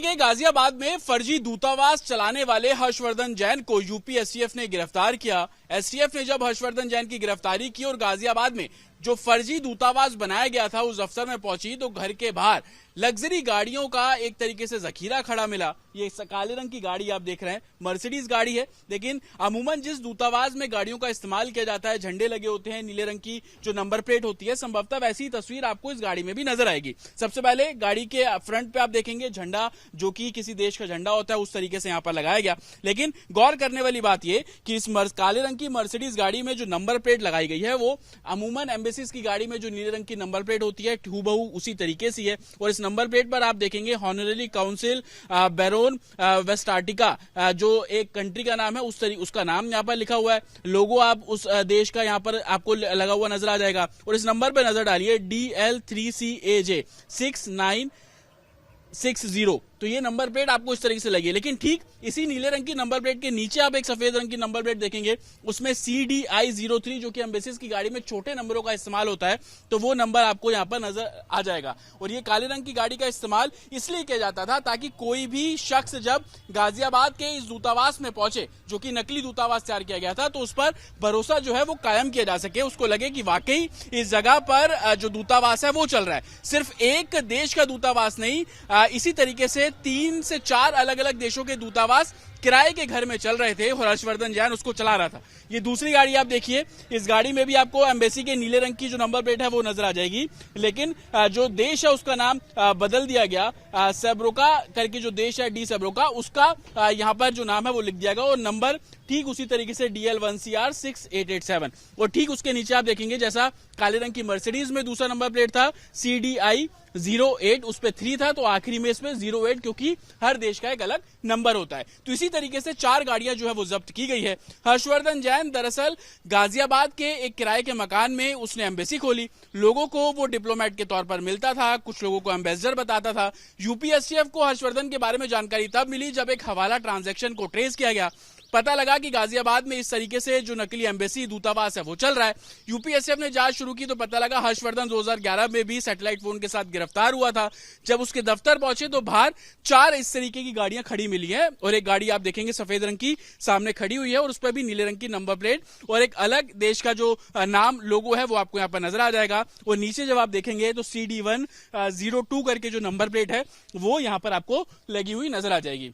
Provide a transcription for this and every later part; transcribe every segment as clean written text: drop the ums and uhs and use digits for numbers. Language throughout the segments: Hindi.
के गाजियाबाद में फर्जी दूतावास चलाने वाले हर्षवर्धन जैन को यूपी एसटीएफ ने गिरफ्तार किया। एसटीएफ ने जब हर्षवर्धन जैन की गिरफ्तारी की और गाजियाबाद में जो फर्जी दूतावास बनाया गया था उस दफ्तर में पहुंची तो घर के बाहर लग्जरी गाड़ियों का एक तरीके से जखीरा खड़ा मिला। ये काले रंग की गाड़ी आप देख रहे हैं, मर्सिडीज गाड़ी है, लेकिन अमूमन जिस दूतावास में गाड़ियों का इस्तेमाल किया जाता है, झंडे लगे होते हैं, नीले रंग की जो नंबर प्लेट होती है, संभवतः वैसी ही तस्वीर आपको इस गाड़ी में भी नजर आएगी। सबसे पहले गाड़ी के फ्रंट पे आप देखेंगे झंडा, जो कि किसी देश का झंडा होता है, उस तरीके से यहां पर लगाया गया। लेकिन गौर करने वाली बात यह कि इस काले रंग की मर्सिडीज गाड़ी में जो नंबर प्लेट लगाई गई है वो अमूमन एम्बेसीज की गाड़ी में जो नीले रंग की नंबर प्लेट होती है हूबहू उसी तरीके से है। और इस नंबर प्लेट पर आप देखेंगे हॉनरेरी काउंसिल बैरोन वेस्ट आर्टिका, जो एक कंट्री का नाम है, उसका नाम यहां पर लिखा हुआ है। लोगो आप उस देश का यहां पर आपको लगा हुआ नजर आ जाएगा। और इस नंबर पर नजर डालिए DL3CAJ 6960, तो ये नंबर प्लेट आपको इस तरीके से लगी है। लेकिन ठीक इसी नीले रंग की नंबर प्लेट के नीचे आप एक सफेद रंग की नंबर प्लेट देखेंगे, उसमें CDI03, जो कि एम्बेसीज की गाड़ी में छोटे नंबरों का इस्तेमाल होता है, तो वो नंबर आपको यहां पर नजर आ जाएगा। और ये काले रंग की गाड़ी का इस्तेमाल इसलिए किया जाता था ताकि कोई भी शख्स जब गाजियाबाद के इस दूतावास में पहुंचे, जो कि नकली दूतावास तैयार किया गया था, तो उस पर भरोसा जो है वो कायम किया जा सके, उसको लगे कि वाकई इस जगह पर जो दूतावास है वो चल रहा है। सिर्फ एक देश का दूतावास नहीं, इसी तरीके से 3 से 4 अलग अलग देशों के दूतावास किराए के घर में चल रहे थे और हर्षवर्धन जैन उसको चला रहा था। ये दूसरी गाड़ी आप देखिए, इस गाड़ी में भी आपको एम्बेसी के नीले रंग की जो नंबर प्लेट है वो नजर आ जाएगी, लेकिन जो देश है उसका नाम बदल दिया गया। सेब्रोका करके जो देश है, डी सेब्रोका, उसका यहां पर जो नाम है वो लिख दिया गया और नंबर ठीक उसी तरीके से DL1CR 6887। और ठीक उसके नीचे आप देखेंगे जैसा काले रंग की मर्सिडीज में दूसरा नंबर प्लेट था CDI08, उस पे 3 था, तो आखिरी में इसमें 08, क्योंकि हर देश का एक अलग नंबर होता है। तो इसी तरीके से 4 गाड़ियां जो है वो जब्त की गई है। हर्षवर्धन जैन दरअसल गाजियाबाद के एक किराए के मकान में उसने एम्बेसी खोली। लोगों को वो डिप्लोमेट के तौर पर मिलता था, कुछ लोगों को एम्बेसडर बताता था। यूपीएसटीएफ को हर्षवर्धन के बारे में जानकारी तब मिली जब एक हवाला ट्रांजैक्शन को ट्रेस किया गया। पता लगा कि गाजियाबाद में इस तरीके से जो नकली एम्बेसी दूतावास है वो चल रहा है। यूपीएसटीएफ ने जांच शुरू की तो पता लगा हर्षवर्धन 2011 में भी सैटेलाइट फोन के साथ गिरफ्तार हुआ था। जब उसके दफ्तर पहुंचे तो बाहर 4 इस तरीके की गाड़ियां खड़ी मिली है और एक गाड़ी आप देखेंगे सफेद रंग की सामने खड़ी हुई है और उस पर भी नीले रंग की नंबर प्लेट और एक अलग देश का जो नाम लोगो है वो आपको यहां पर नजर आ जाएगा। और नीचे जब आप देखेंगे तो CD102 करके जो नंबर प्लेट है वो यहां पर आपको लगी हुई नजर आ जाएगी।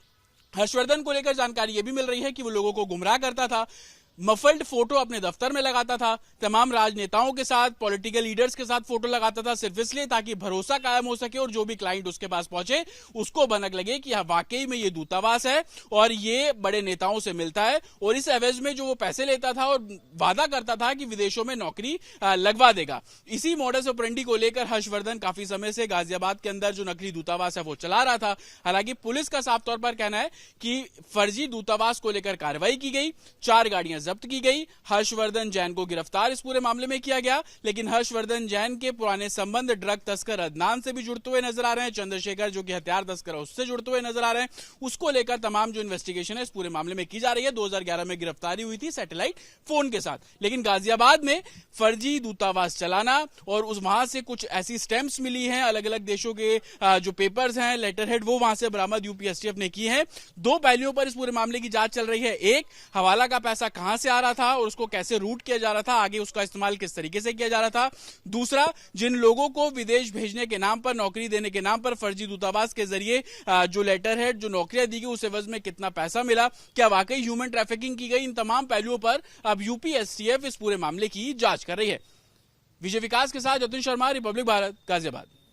हर्षवर्धन को लेकर जानकारी यह भी मिल रही है कि वो लोगों को गुमराह करता था, मफल्ड फोटो अपने दफ्तर में लगाता था, तमाम राजनेताओं के साथ, पॉलिटिकल लीडर्स के साथ फोटो लगाता था, सिर्फ इसलिए ताकि भरोसा कायम हो सके और जो भी क्लाइंट उसके पास पहुंचे उसको भनक लगे कि वाकई में ये दूतावास है और ये बड़े नेताओं से मिलता है। और इस एवज में जो वो पैसे लेता था और वादा करता था कि विदेशों में नौकरी लगवा देगा। इसी मॉडस ऑपरेंडी को लेकर हर्षवर्धन काफी समय से गाजियाबाद के अंदर जो नकली दूतावास है वो चला रहा था। हालांकि पुलिस का साफ तौर पर कहना है कि फर्जी दूतावास को लेकर कार्रवाई की गई, 4 गाड़ियां जब्त की गई, हर्षवर्धन जैन को गिरफ्तार इस पूरे मामले में किया गया। लेकिन हर्षवर्धन जैन के पुराने संबंध ड्रग तस्कर अदनान से भी जुड़ते हुए नजर आ रहे हैं, चंद्रशेखर जो कि हथियार तस्कर है उससे जुड़ते हुए नजर आ रहे हैं। उसको लेकर तमाम जो इन्वेस्टिगेशन है इस पूरे मामले में की जा रही है। 2011 में गिरफ्तारी हुई थी सैटेलाइट फोन के साथ, लेकिन गाजियाबाद में फर्जी दूतावास चलाना और उस वहां से कुछ ऐसी स्टैंप्स मिली हैं, अलग अलग देशों के जो पेपर्स हैं, लेटर हेड, वो वहां से बरामद यूपीएसटीएफ ने की है। 2 पहलुओं पर इस पूरे मामले की जांच चल रही है। एक, हवाला का पैसा कहां से आ रहा था और उसको कैसे रूट किया जा रहा था, आगे उसका इस्तेमाल किस तरीके से किया जा रहा था। दूसरा, जिन लोगों को विदेश भेजने के नाम पर, नौकरी देने के नाम पर फर्जी दूतावास के जरिए जो लेटर हेड, जो नौकरियां दी गई, उस एवज में कितना पैसा मिला, क्या वाकई ह्यूमन ट्रैफिकिंग की गई, इन तमाम पहलुओं पर अब यूपीएसटीएफ इस पूरे मामले की जांच कर रही है। विजय विकास के साथ जतिन शर्मा, रिपब्लिक भारत, गाजियाबाद।